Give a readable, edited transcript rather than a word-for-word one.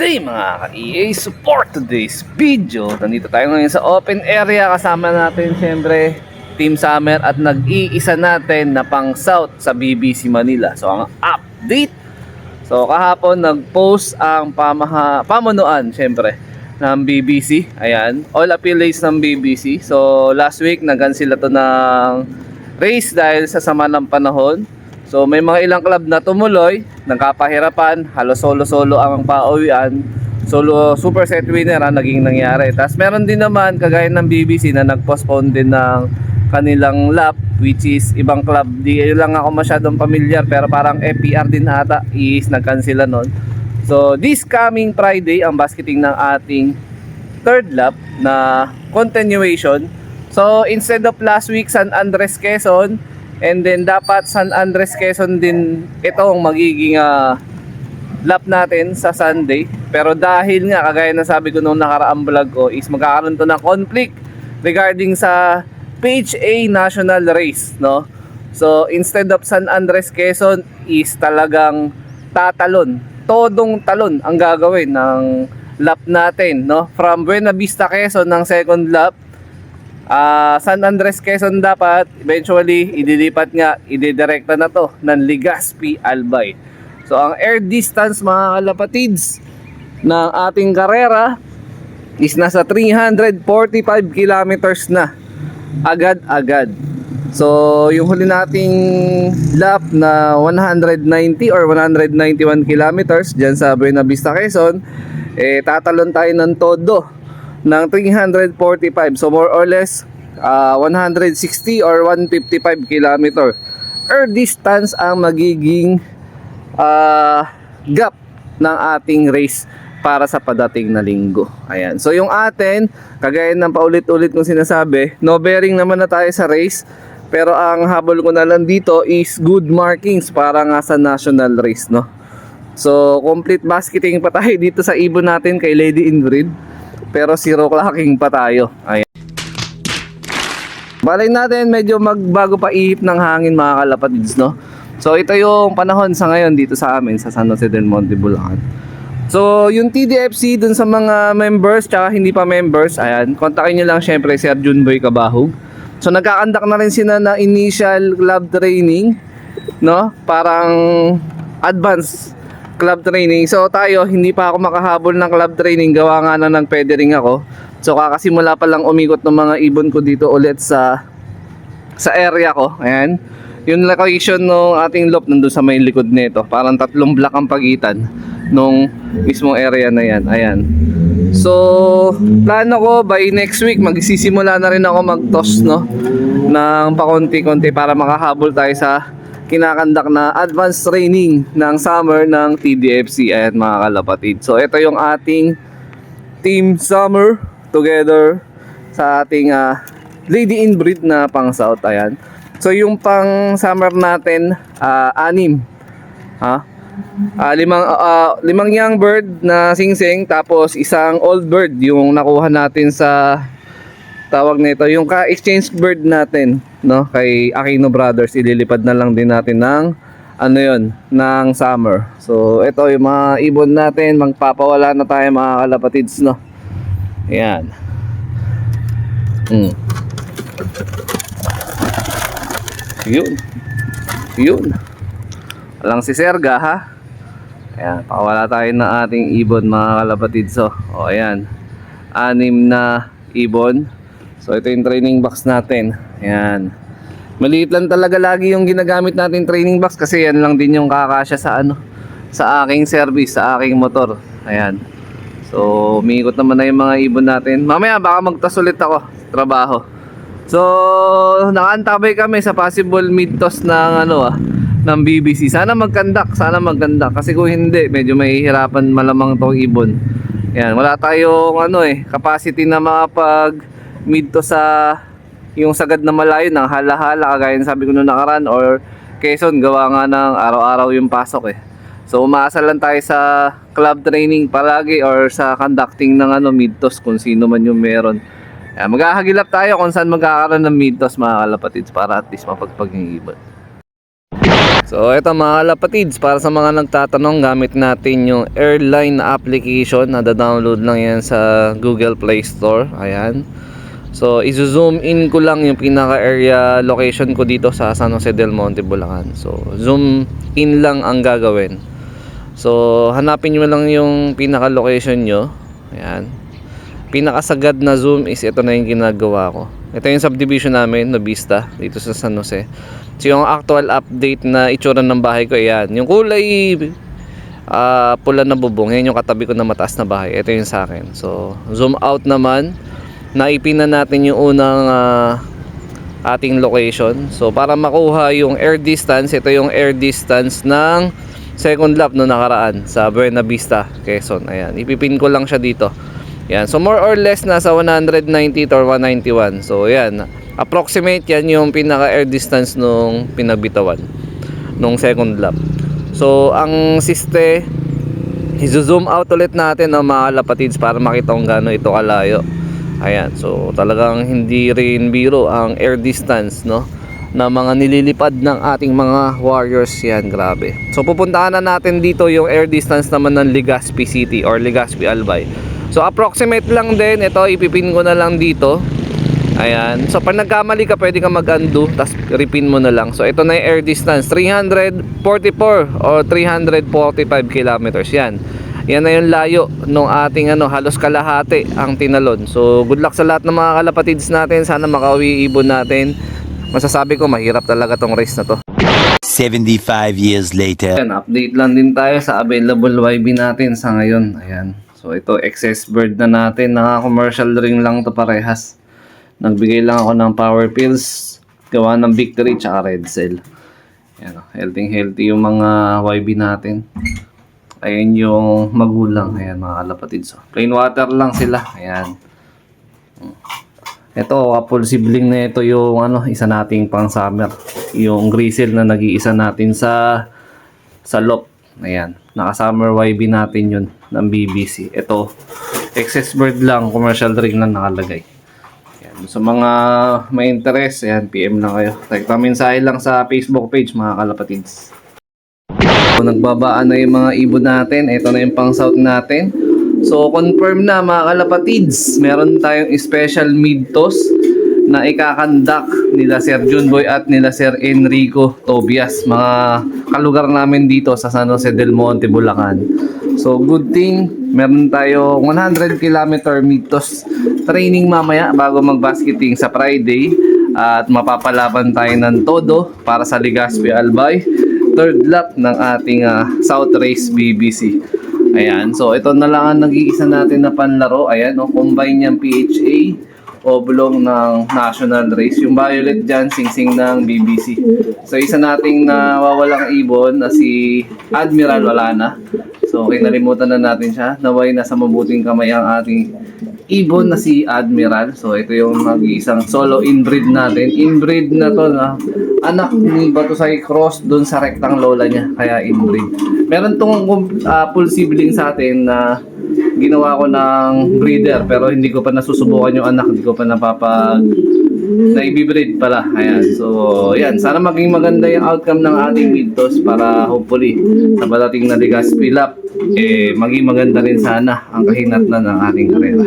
Hey mga ka-EA support, today's video nandito tayo ngayon sa open area. Kasama natin siyempre Team Summer at nag-iisa natin na pang South sa BBC Manila. So ang update, so kahapon nag-post ang pamunuan siyempre ng BBC. Ayan, all affiliates ng BBC. So last week nag-cancel to ng race dahil sa sama ng panahon. So may mga ilang club na tumuloy, nagkapahirapan, halos solo-solo ang pauwian. Solo superset winner ang naging nangyari. Tapos meron din naman kagaya ng BBC na nag-postpone din ng kanilang lap, which is ibang club. Di lang ako masyadong familiar pero parang FPR din ata is nag-cancel nun. So this coming Friday ang basketing ng ating third lap na continuation. So instead of last week San Andres Quezon, and then dapat San Andres Quezon din itong magiging lap natin sa Sunday. Pero dahil nga kagaya na sabi ko nung nakaraang vlog ko is magkakaroon to ng conflict regarding sa Page A National Race, no? So instead of San Andres Quezon is talagang tatalon, todong talon ang gagawin ng lap natin, no? From Buena Vista Quezon ng second lap, San Andres Quezon dapat eventually idilipat nga, ididirekta na to ng Legazpi Albay. So ang air distance mga kalapatids ng ating karera is nasa 345 kilometers na agad-agad. So yung huli nating lap na 190 or 191 kilometers dyan sa Buena Vista Quezon, tatalon tayo ng todo ng 345. So more or less 160 or 155 kilometer air distance ang magiging gap ng ating race para sa padating na linggo. Ayan. So yung atin, kagaya ng paulit-ulit kong sinasabi, no bearing naman na tayo sa race, pero ang habol ko na lang dito is good markings para nga sa national race, no? So complete basketing pa tayo dito sa ibon natin kay Lady Ingrid, pero zero clocking pa tayo. Ayan. Balay natin medyo magbago pa ihip ng hangin mga kalapatids, no? So ito yung panahon sa ngayon dito sa amin sa San Jose del Monte, Bulacan. So yung TDFC dun sa mga members tsaka hindi pa members, ayan, kontakin nyo lang syempre si Arjun Boy Kabahog. So nagkakandak na rin sila na initial club training, no? Parang advanced club training. So tayo, hindi pa ako makahabol ng club training, gawa nga na ng pedering ako. So kakasimula pa lang umikot ng mga ibon ko dito ulit sa area ko. Ayan. Yung location ng ating loop nandun sa may likod nito. Parang 3 block ang pagitan nung mismong area na yan. Ayan. So plano ko by next week magsisimula na rin ako mag-toss, no, ng pakonti-konti para makahabol tayo sa kinakandak na advanced training ng summer ng TDFC. Ayan mga kalapatid. So ito yung ating Team Summer together sa ating Lady Inbreed na pang South. Ayan. So yung pang summer natin, 6. Limang young bird na singsing, tapos isang old bird yung nakuha natin sa tawag nito, yung ka-exchange bird natin, no, kay Aquino Brothers. Ililipad na lang din natin ng ano yun, ng summer. So ito yung mga ibon natin, magpapawala na tayo mga kalapatids, no. Ayan. Yun walang si Serga, ha. Ayan, pakawala tayo ng ating ibon mga kalapatids. So ayan, 6 na ibon. So ito yung training box natin. Ayan. Maliit lang talaga lagi yung ginagamit natin training box kasi yan lang din yung kakasya sa sa aking service, sa aking motor. Ayan. So umiikot naman na yung mga ibon natin. Mamaya baka magtas ulit ako trabaho. So nakaantabay kami sa possible mid-toss ng ng BBC. Sana magkandak, kasi kung hindi medyo mahihirapan malamang tong ibon. Ayan, wala tayong capacity na makapag mid to sa yung sagad na malayo ng hala-hala kagaya ng sabi ko noong nakaraan, or Quezon, gawa nga ng araw-araw yung pasok eh. So umaasa lang tayo sa club training palagi or sa conducting ng mid-toss kung sino man yung meron. Maghahagilap tayo kung saan magkakaroon ng mid-toss mga kalapatids para at least mapagpag-ibon. So ito mga kalapatids, para sa mga nagtatanong, gamit natin yung Airline na application. Nada-download lang yan sa Google Play Store. Ayan. So i-zoom in ko lang yung pinaka area location ko dito sa San Jose del Monte, Bulacan. So zoom in lang ang gagawin. So hanapin nyo lang yung pinaka location nyo. Ayan. Pinakasagad na zoom is ito na yung ginagawa ko. Ito yung subdivision namin, Nobista, dito sa San Jose. So yung actual update na itsura ng bahay ko, ayan. Yung kulay pula na bubong, yan yung katabi ko na mataas na bahay. Ito yung sa akin. So zoom out naman. Naipin na natin yung unang ating location. So para makuha yung air distance, ito yung air distance ng second lap no nakaraan sa Buena Vista, Quezon. Ayan, ipipin ko lang siya dito. Yan. So more or less nasa 190 or 191. So yan, approximate yan yung pinaka air distance nung pinagbitawan nung second lap. So ang siste, i-zoom out ulit natin ng mga kalapatids para makita kung gaano ito kalayo. Ayan. So talagang hindi rin biro ang air distance no na mga nililipad ng ating mga warriors. Yan, grabe. So pupuntahan na natin dito yung air distance naman ng Legazpi City or Legazpi Albay. So approximate lang din ito, ipipin ko na lang dito. Ayan. So pag nagkamali ka, pwede ka mag-undo, tapos repin mo na lang. So ito na yung air distance, 344 or 345 kilometers. Yan. Yan na yung layo nung ating halos kalahati ang tinalon. So good luck sa lahat ng mga kalapatids natin. Sana makauwi ibon natin. Masasabi ko mahirap talaga tong race na to. 75 years later. Ayan, update lang din tayo sa available YB natin sa ngayon. Ayan. So ito, excess bird na natin. Naka-commercial ring lang to parehas. Nagbigay lang ako ng power pills, gawa ng Victory tsaka Red Cell. Ayan, healthy yung mga YB natin. Ayan yung magulang. Ayan mga kalapatids. So, plain water lang sila. Ayan. Ito, couple sibling na ito yung isa nating pang summer. Yung grizzle na nag-iisa natin sa lop. Ayan, naka-summer YB natin yun ng BBC. Ito, excess bird lang, commercial ring lang nakalagay. Ayan, sa mga may interest, ayan, PM lang kayo. Rekta mensahe lang sa Facebook page mga kalapatids. So, nagbabaan na yung mga ibon natin. Ito na yung pang south natin. So confirm na mga kalapatids, meron tayong special mid-toss na ikakandak nila Sir Junboy at nila Sir Enrico Tobias, mga kalugar namin dito sa San Jose del Monte, Bulacan. So good thing, meron tayo 100 km mid-toss training mamaya bago mag-basketing sa Friday. At mapapalaban tayo ng todo para sa Legazpi Albay, third lap ng ating South Race BBC. Ayan, so ito na lang ang nag-iisa natin na panlaro. Ayan, combine niyang PHA, oblong ng national race. Yung violet dyan, singsing ng BBC. So isa nating nawawalang ibon na si Admiral, wala na. So kinalimutan na natin siya. Naway na sa mabuting kamay ang ating ibon na si Admiral. So ito yung nag-iisang solo inbreed natin. Inbreed na to na anak ni Batusay Cross dun sa rektang lola niya, kaya inbreed. Meron tong full sibling sa atin na ginawa ko ng breeder pero hindi ko pa nasusubukan yung anak, hindi ko pa naibibreed pala. Ayan. So, yan. Sana maging maganda yung outcome ng ating mid-toss para hopefully sa padating na Legazpi lap, maging maganda rin sana ang kahinatnan ng ating karera.